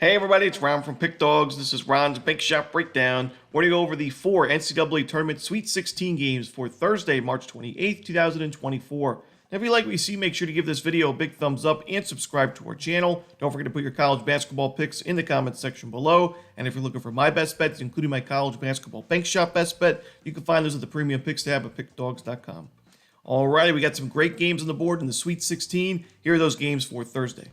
Hey everybody, it's Ron from Pick Dawgz. This is Ron's Big Shot Breakdown. We're going to go over the 4 NCAA Tournament Sweet 16 games for Thursday, March 28th, 2024. Now, if you like what you see, make sure to give this video a big thumbs up and subscribe to our channel. Don't forget to put your college basketball picks in the comments section below. And if you're looking for my best bets, including my college basketball bank shot best bet, you can find those at the premium picks tab at pickdawgz.com. Alrighty, we got some great games on the board in the Sweet 16. Here are those games for Thursday.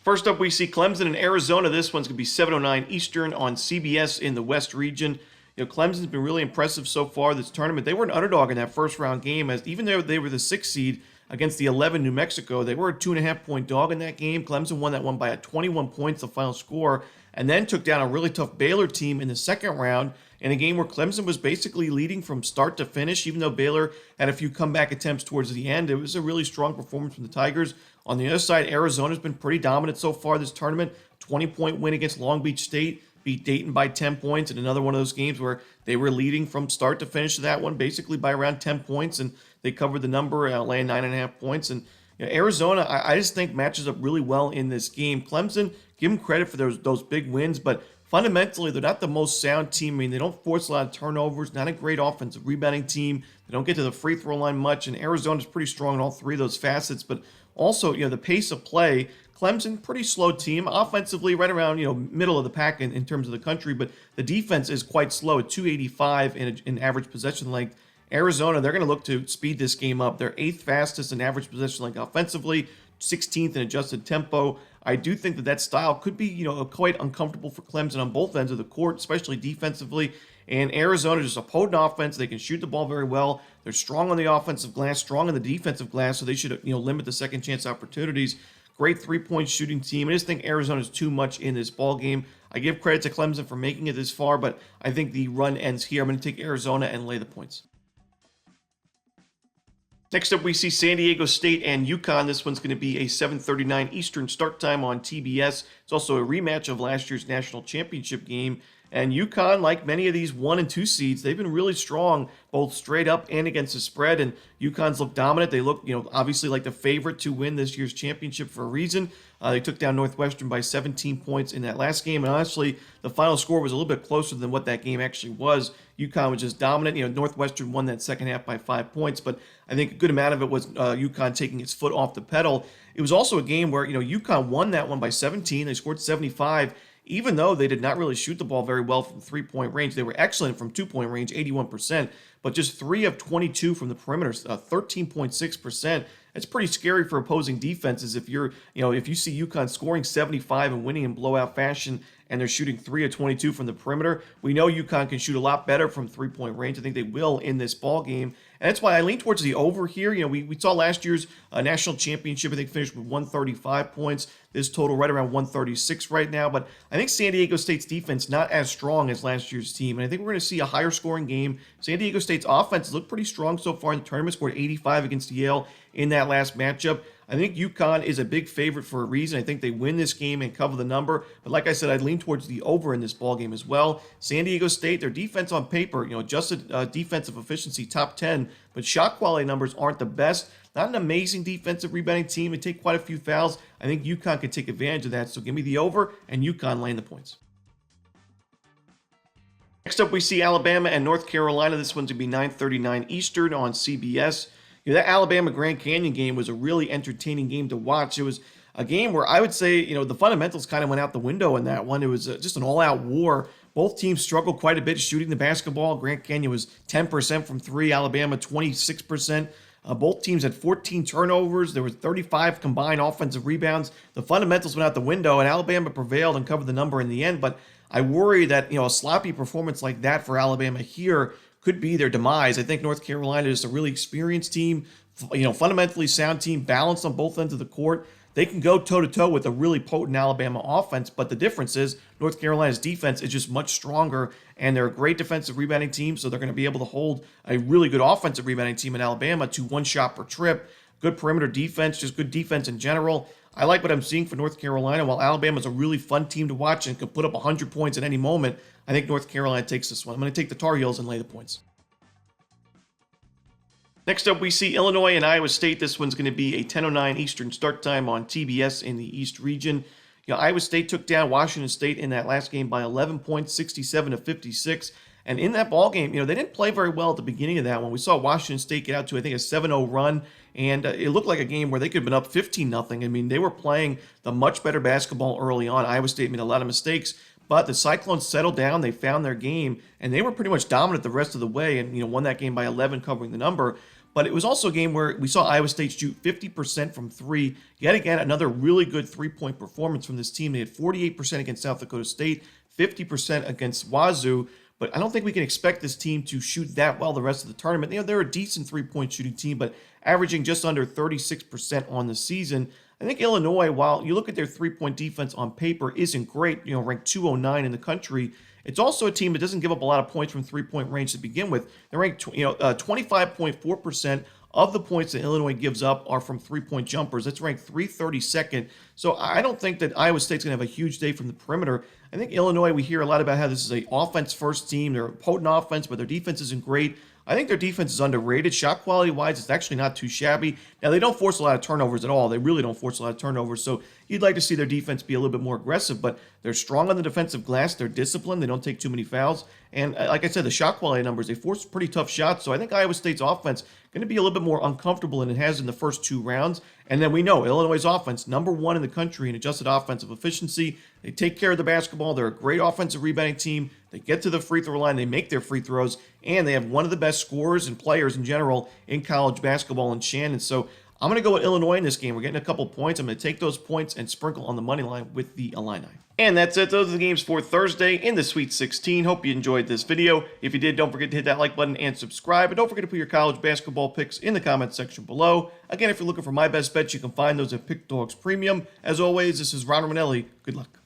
First up, we see Clemson and Arizona. This one's going to be 7:09 Eastern on CBS in the West region. Clemson's been really impressive so far this tournament. They were an underdog in that first round game, as even though they were the 6th seed against the 11 New Mexico, they were a 2.5-point dog in that game. Clemson won that one by 21 points, the final score, and then took down a really tough Baylor team in the second round in a game where Clemson was basically leading from start to finish, even though Baylor had a few comeback attempts towards the end. It was a really strong performance from the Tigers. On the other side, Arizona's been pretty dominant so far this tournament. 20-point win against Long Beach State, beat Dayton by 10 points, and another one of those games where they were leading from start to finish that one, basically by around 10 points, and they covered the number, laying 9.5 points. And Arizona, I just think matches up really well in this game. Clemson, give them credit for those big wins, but fundamentally, they're not the most sound team. I mean, they don't force a lot of turnovers, not a great offensive rebounding team. They don't get to the free throw line much, and Arizona's pretty strong in all three of those facets. But also, the pace of play, Clemson, pretty slow team. Offensively, right around, middle of the pack in terms of the country, but the defense is quite slow at 285 in average possession length. Arizona, they're going to look to speed this game up. They're 8th fastest in average possession length offensively, 16th in adjusted tempo. I do think that style could be, quite uncomfortable for Clemson on both ends of the court, especially defensively. And Arizona, just a potent offense. They can shoot the ball very well. They're strong on the offensive glass, strong on the defensive glass, so they should, limit the second chance opportunities. Great three-point shooting team. I just think Arizona's too much in this ball game. I give credit to Clemson for making it this far, but I think the run ends here. I'm going to take Arizona and lay the points. Next up, we see San Diego State and Yukon. This one's going to be a 7:39 Eastern start time on TBS. It's also a rematch of last year's national championship game. And Yukon, like many of these 1 and 2 seeds, they've been really strong, both straight up and against the spread. And Yukon's look dominant. They look, obviously like the favorite to win this year's championship for a reason. They took down Northwestern by 17 points in that last game. And honestly, the final score was a little bit closer than what that game actually was. Yukon was just dominant. Northwestern won that second half by 5 points, but I think a good amount of it was Yukon taking its foot off the pedal. It was also a game where, Yukon won that one by 17. They scored 75. Even though they did not really shoot the ball very well from 3-point range, they were excellent from 2-point range, 81%, but just 3 of 22 from the perimeter, 13.6%. That's pretty scary for opposing defenses if if you see Yukon scoring 75 and winning in blowout fashion and they're shooting 3 of 22 from the perimeter. We know Yukon can shoot a lot better from 3-point range. I think they will in this ball game. And that's why I lean towards the over here. We saw last year's national championship, I think, finished with 135 points. This total right around 136 right now. But I think San Diego State's defense not as strong as last year's team. And I think we're going to see a higher scoring game. San Diego State's offense looked pretty strong so far in the tournament. Scored 85 against Yale in that last matchup. I think Yukon is a big favorite for a reason. I think they win this game and cover the number. But like I said, I'd lean towards the over in this ball game as well. San Diego State, their defense on paper, adjusted defensive efficiency top 10, but shot quality numbers aren't the best. Not an amazing defensive rebounding team. They take quite a few fouls. I think Yukon can take advantage of that. So give me the over and Yukon laying the points. Next up, we see Alabama and North Carolina. This one's going to be 9:39 Eastern on CBS. That Alabama Grand Canyon game was a really entertaining game to watch. It was a game where I would say, the fundamentals kind of went out the window in that one. It was just an all-out war. Both teams struggled quite a bit shooting the basketball. Grand Canyon was 10% from 3, Alabama 26%. Both teams had 14 turnovers. There were 35 combined offensive rebounds. The fundamentals went out the window, and Alabama prevailed and covered the number in the end. But I worry that, a sloppy performance like that for Alabama here could be their demise. I think North Carolina is a really experienced team, fundamentally sound team, balanced on both ends of the court. They can go toe-to-toe with a really potent Alabama offense, but the difference is North Carolina's defense is just much stronger, and they're a great defensive rebounding team, so they're going to be able to hold a really good offensive rebounding team in Alabama to 1 shot per trip. Good perimeter defense, just good defense in general. I like what I'm seeing for North Carolina. While Alabama's a really fun team to watch and can put up 100 points at any moment, I think North Carolina takes this one. I'm going to take the Tar Heels and lay the points. Next up, we see Illinois and Iowa State. This one's going to be a 10:09 Eastern start time on TBS in the East region. Iowa State took down Washington State in that last game by 11 points, 67-56. And in that ball game, they didn't play very well at the beginning of that one. We saw Washington State get out to, I think, a 7-0 run, and it looked like a game where they could have been up 15-0. I mean, they were playing the much better basketball early on. Iowa State made a lot of mistakes, but the Cyclones settled down. They found their game, and they were pretty much dominant the rest of the way and, won that game by 11, covering the number. But it was also a game where we saw Iowa State shoot 50% from three. Yet again, another really good three-point performance from this team. They had 48% against South Dakota State, 50% against Wazoo. But I don't think we can expect this team to shoot that well the rest of the tournament. They're a decent three-point shooting team, but averaging just under 36% on the season. I think Illinois, while you look at their three-point defense on paper, isn't great, ranked 209 in the country. It's also a team that doesn't give up a lot of points from three-point range to begin with. They're ranked, 25.4% of the points that Illinois gives up are from three-point jumpers. That's ranked 332nd. So I don't think that Iowa State's going to have a huge day from the perimeter. I think Illinois, we hear a lot about how this is an offense-first team. They're a potent offense, but their defense isn't great. I think their defense is underrated. Shot quality-wise, it's actually not too shabby. Now, they don't force a lot of turnovers at all. They really don't force a lot of turnovers. So you'd like to see their defense be a little bit more aggressive, but they're strong on the defensive glass. They're disciplined. They don't take too many fouls. And like I said, the shot quality numbers, they force pretty tough shots. So I think Iowa State's offense going to be a little bit more uncomfortable than it has in the first two rounds. And then we know Illinois' offense, number one in the country in adjusted offensive efficiency. They take care of the basketball. They're a great offensive rebounding team. They get to the free throw line. They make their free throws. And they have one of the best scorers and players in general in college basketball in Shannon. So I'm going to go with Illinois in this game. We're getting a couple points. I'm going to take those points and sprinkle on the money line with the Illini. And that's it. Those are the games for Thursday in the Sweet 16. Hope you enjoyed this video. If you did, don't forget to hit that like button and subscribe. And don't forget to put your college basketball picks in the comments section below. Again, if you're looking for my best bets, you can find those at Pick Dawgz Premium. As always, this is Ron Romanelli. Good luck.